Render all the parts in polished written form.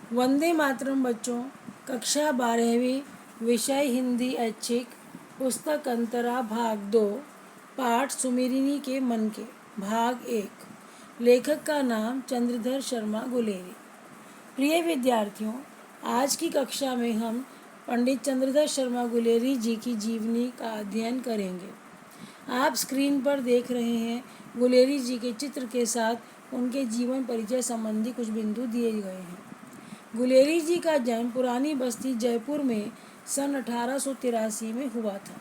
वंदे मातरम बच्चों, कक्षा 12वीं, विषय हिंदी ऐच्छिक, पुस्तक अंतरा भाग 2, पाठ सुमिरिनी के मन के, भाग 1। लेखक का नाम चंद्रधर शर्मा गुलेरी। प्रिय विद्यार्थियों, आज की कक्षा में हम पंडित चंद्रधर शर्मा गुलेरी जी की जीवनी का अध्ययन करेंगे। आप स्क्रीन पर देख रहे हैं गुलेरी जी के चित्र के साथ उनके जीवन परिचय संबंधी कुछ बिंदु दिए गए हैं। गुलेरी जी का जन्म पुरानी बस्ती जयपुर में सन 1883 में हुआ था।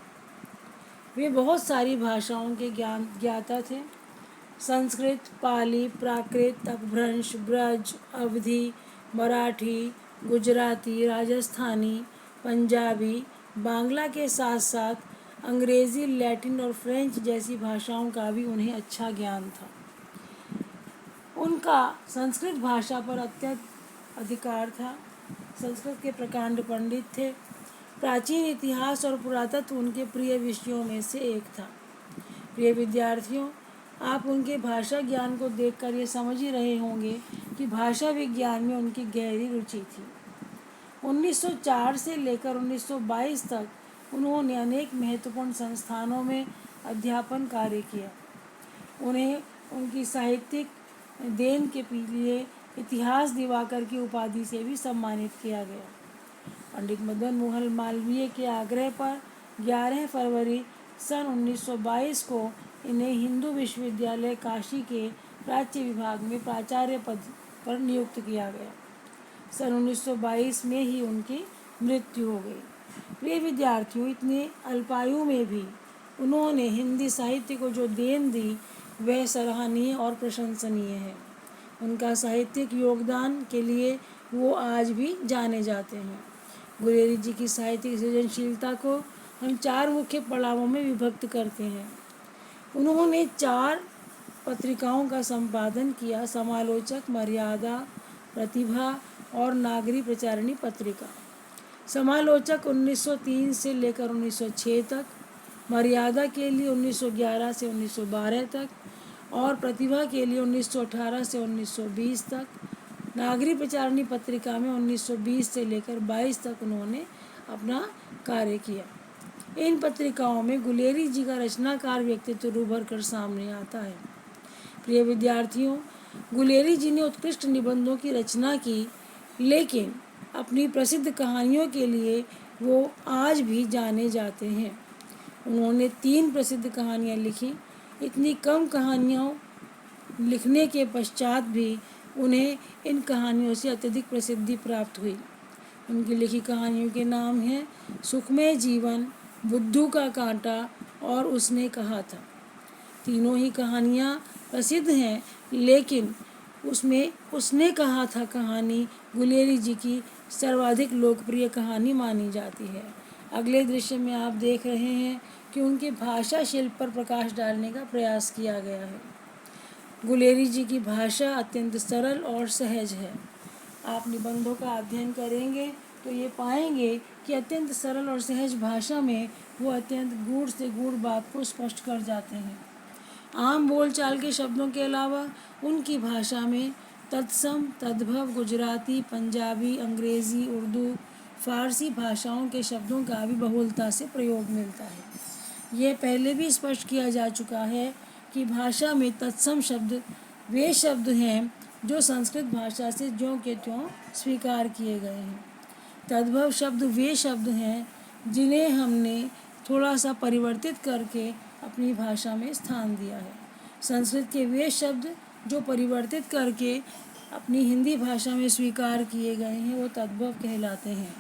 वे बहुत सारी भाषाओं के ज्ञाता थे। संस्कृत, पाली, प्राकृत, अपभ्रंश, ब्रज, अवधी, मराठी, गुजराती, राजस्थानी, पंजाबी, बांग्ला के साथ साथ अंग्रेज़ी, लैटिन और फ्रेंच जैसी भाषाओं का भी उन्हें अच्छा ज्ञान था। उनका संस्कृत भाषा पर अत्यंत अधिकार था। संस्कृत के प्रकांड पंडित थे। प्राचीन इतिहास और पुरातत्व उनके प्रिय विषयों में से एक था। प्रिय विद्यार्थियों, आप उनके भाषा ज्ञान को देखकर ये समझ ही रहे होंगे कि भाषा विज्ञान में उनकी गहरी रुचि थी। 1904 से लेकर 1922 तक उन्होंने अनेक महत्वपूर्ण संस्थानों में अध्यापन कार्य किया। उन्हें उनकी साहित्यिक देन के लिए इतिहास दिवाकर की उपाधि से भी सम्मानित किया गया। पंडित मदन मोहन मालवीय के आग्रह पर 11 फरवरी सन 1922 को इन्हें हिंदू विश्वविद्यालय काशी के प्राच्य विभाग में प्राचार्य पद पर नियुक्त किया गया। सन 1922 में ही उनकी मृत्यु हो गई। प्रिय विद्यार्थियों, इतने अल्पायु में भी उन्होंने हिंदी साहित्य को जो देन दी वह सराहनीय और प्रशंसनीय है। उनका साहित्यिक योगदान के लिए वो आज भी जाने जाते हैं। गुलेरी जी की साहित्यिक सृजनशीलता को हम 4 मुख्य पड़ावों में विभक्त करते हैं। उन्होंने 4 पत्रिकाओं का संपादन किया: समालोचक, मर्यादा, प्रतिभा और नागरी प्रचारिणी पत्रिका। समालोचक 1903 से लेकर 1906 तक, मर्यादा के लिए 1911 से 1912 तक और प्रतिभा के लिए 1918 से 1920 तक। नागरी प्रचारिणी पत्रिका में 1920 से लेकर 22 तक उन्होंने अपना कार्य किया। इन पत्रिकाओं में गुलेरी जी का रचनाकार व्यक्तित्व उभर कर सामने आता है। प्रिय विद्यार्थियों, गुलेरी जी ने उत्कृष्ट निबंधों की रचना की, लेकिन अपनी प्रसिद्ध कहानियों के लिए वो आज भी जाने जाते हैं। उन्होंने 3 प्रसिद्ध कहानियाँ लिखी। इतनी कम कहानियों लिखने के पश्चात भी उन्हें इन कहानियों से अत्यधिक प्रसिद्धि प्राप्त हुई। उनकी लिखी कहानियों के नाम हैं सुखमय जीवन, बुद्धू का कांटा और उसने कहा था। तीनों ही कहानियाँ प्रसिद्ध हैं, लेकिन उसमें उसने कहा था कहानी गुलेरी जी की सर्वाधिक लोकप्रिय कहानी मानी जाती है। अगले दृश्य में आप देख रहे हैं कि उनके भाषा शिल्प पर प्रकाश डालने का प्रयास किया गया है। गुलेरी जी की भाषा अत्यंत सरल और सहज है। आप निबंधों का अध्ययन करेंगे तो ये पाएंगे कि अत्यंत सरल और सहज भाषा में वो अत्यंत गूढ़ से गूढ़ बात को स्पष्ट कर जाते हैं। आम बोलचाल के शब्दों के अलावा उनकी भाषा में तत्सम, तद्भव, गुजराती, पंजाबी, अंग्रेज़ी, उर्दू, फारसी भाषाओं के शब्दों का भी बहुलता से प्रयोग मिलता है। यह पहले भी स्पष्ट किया जा चुका है कि भाषा में तत्सम शब्द वे शब्द हैं जो संस्कृत भाषा से ज्यों के त्यों स्वीकार किए गए हैं। तद्भव शब्द वे शब्द हैं जिन्हें हमने थोड़ा सा परिवर्तित करके अपनी भाषा में स्थान दिया है। संस्कृत के वे शब्द जो परिवर्तित करके अपनी हिंदी भाषा में स्वीकार किए गए हैं वो तद्भव कहलाते हैं,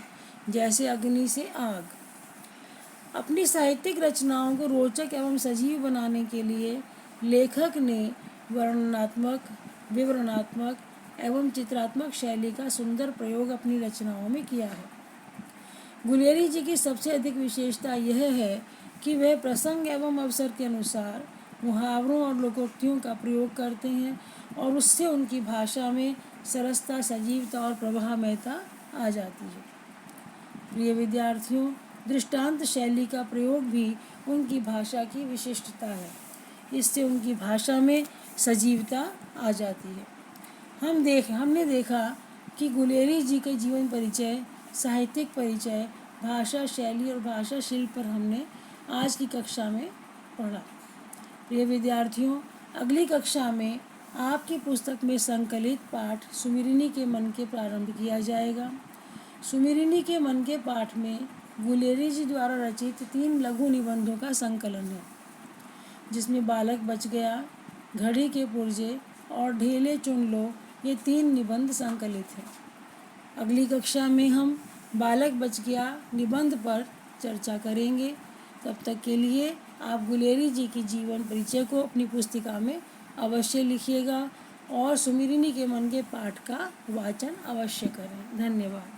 जैसे अग्नि से आग। अपनी साहित्यिक रचनाओं को रोचक एवं सजीव बनाने के लिए लेखक ने वर्णनात्मक, विवरणात्मक एवं चित्रात्मक शैली का सुंदर प्रयोग अपनी रचनाओं में किया है। गुलेरी जी की सबसे अधिक विशेषता यह है कि वह प्रसंग एवं अवसर के अनुसार मुहावरों और लोकोक्तियों का प्रयोग करते हैं और उससे उनकी भाषा में सरसता, सजीवता और प्रवाहमयता आ जाती है। प्रिय विद्यार्थियों, दृष्टांत शैली का प्रयोग भी उनकी भाषा की विशिष्टता है। इससे उनकी भाषा में सजीवता आ जाती है। हमने देखा कि गुलेरी जी के जीवन परिचय, साहित्यिक परिचय, भाषा शैली और भाषा शिल्प पर हमने आज की कक्षा में पढ़ा। प्रिय विद्यार्थियों, अगली कक्षा में आपकी पुस्तक में संकलित पाठ सुमिरिनी के मन के प्रारंभ किया जाएगा। सुमिरिनी के मन के पाठ में गुलेरी जी द्वारा रचित 3 लघु निबंधों का संकलन है, जिसमें बालक बच गया, घड़ी के पुर्जे और ढेले चुन लो, ये 3 निबंध संकलित हैं। अगली कक्षा में हम बालक बच गया निबंध पर चर्चा करेंगे। तब तक के लिए आप गुलेरी जी की जीवन परिचय को अपनी पुस्तिका में अवश्य लिखिएगा और सुमिरिनी के मन के पाठ का वाचन अवश्य करें। धन्यवाद।